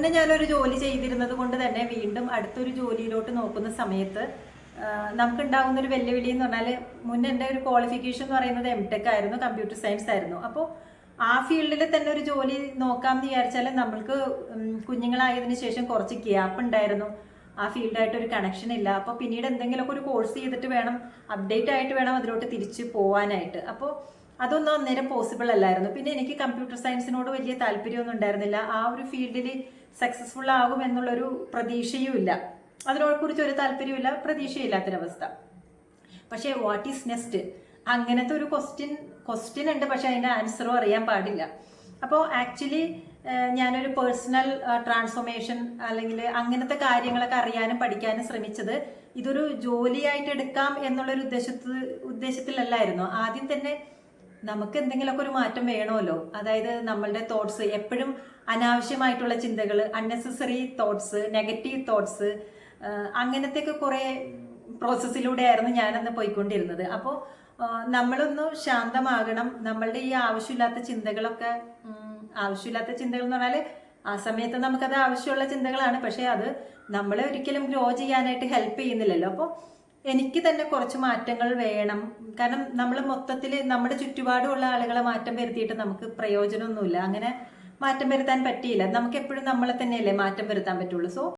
മുന്നേ ഞാനൊരു ജോലി ചെയ്തിരുന്നത് കൊണ്ട് തന്നെ വീണ്ടും അടുത്തൊരു ജോലിയിലോട്ട് നോക്കുന്ന സമയത്ത് നമുക്കുണ്ടാകുന്ന ഒരു വെല്ലുവിളി എന്ന് പറഞ്ഞാൽ മുന്നേ എൻ്റെ ഒരു ക്വാളിഫിക്കേഷൻ എന്ന് പറയുന്നത് MTech ആയിരുന്നു, കമ്പ്യൂട്ടർ സയൻസ് ആയിരുന്നു. അപ്പോൾ ആ ഫീൽഡിൽ തന്നെ ഒരു ജോലി നോക്കാമെന്ന് വിചാരിച്ചാൽ നമ്മൾക്ക് കുഞ്ഞുങ്ങളായതിനു ശേഷം കുറച്ച് ഗ്യാപ്പ് ഉണ്ടായിരുന്നു, ആ ഫീൽഡായിട്ട് ഒരു കണക്ഷൻ ഇല്ല. അപ്പോൾ പിന്നീട് എന്തെങ്കിലുമൊക്കെ ഒരു കോഴ്സ് ചെയ്തിട്ട് വേണം, അപ്ഡേറ്റ് ആയിട്ട് വേണം അതിലോട്ട് തിരിച്ച് പോകാനായിട്ട്. അപ്പോൾ അതൊന്നും അന്നേരം പോസിബിൾ അല്ലായിരുന്നു. പിന്നെ എനിക്ക് കമ്പ്യൂട്ടർ സയൻസിനോട് വലിയ താല്പര്യമൊന്നും ഉണ്ടായിരുന്നില്ല. ആ ഒരു ഫീൽഡിൽ സക്സസ്ഫുൾ ആകും എന്നുള്ളൊരു പ്രതീക്ഷയും ഇല്ല, അതിനെക്കുറിച്ച് ഒരു താല്പര്യമില്ല, പ്രതീക്ഷയില്ലാത്തൊരവസ്ഥ. പക്ഷേ വാട്ട് ഈസ് നെക്സ്റ്റ് അങ്ങനത്തെ ഒരു ക്വസ്റ്റ്യൻ ഉണ്ട്, പക്ഷെ അതിൻ്റെ ആൻസറും അറിയാൻ പാടില്ല. അപ്പോൾ ആക്ച്വലി ഞാനൊരു പേഴ്സണൽ ട്രാൻസ്ഫോർമേഷൻ അല്ലെങ്കിൽ അങ്ങനത്തെ കാര്യങ്ങളൊക്കെ അറിയാനും പഠിക്കാനും ശ്രമിച്ചത് ഇതൊരു ജോലിയായിട്ട് എടുക്കാം എന്നുള്ളൊരു ഉദ്ദേശത്തിലല്ലായിരുന്നു. ആദ്യം തന്നെ നമുക്ക് എന്തെങ്കിലുമൊക്കെ ഒരു മാറ്റം വേണമല്ലോ. അതായത് നമ്മളുടെ തോട്ട്സ് എപ്പോഴും അനാവശ്യമായിട്ടുള്ള ചിന്തകൾ, അൺനെസസറി തോട്ട്സ്, നെഗറ്റീവ് തോട്ട്സ്, അങ്ങനത്തെയൊക്കെ കുറേ പ്രോസസ്സിലൂടെ ആയിരുന്നു ഞാനന്ന് പോയിക്കൊണ്ടിരുന്നത്. അപ്പോൾ നമ്മളൊന്ന് ശാന്തമാകണം. നമ്മളുടെ ഈ ആവശ്യമില്ലാത്ത ചിന്തകൾ എന്ന് പറഞ്ഞാൽ ആ സമയത്ത് നമുക്കത് ആവശ്യമുള്ള ചിന്തകളാണ്, പക്ഷേ അത് നമ്മളെ ഒരിക്കലും ഗ്രോ ചെയ്യാനായിട്ട് ഹെൽപ്പ് ചെയ്യുന്നില്ലല്ലോ. അപ്പോൾ എനിക്ക് തന്നെ കുറച്ച് മാറ്റങ്ങൾ വേണം. കാരണം നമ്മൾ മൊത്തത്തിൽ നമ്മുടെ ചുറ്റുപാടുമുള്ള ആളുകളെ മാറ്റം വരുത്തിയിട്ട് നമുക്ക് പ്രയോജനമൊന്നുമില്ല. അങ്ങനെ മാറ്റം വരുത്താൻ പറ്റിയില്ല. നമുക്ക് എപ്പോഴും നമ്മളെ തന്നെയല്ലേ മാറ്റം വരുത്താൻ പറ്റുള്ളൂ. സോ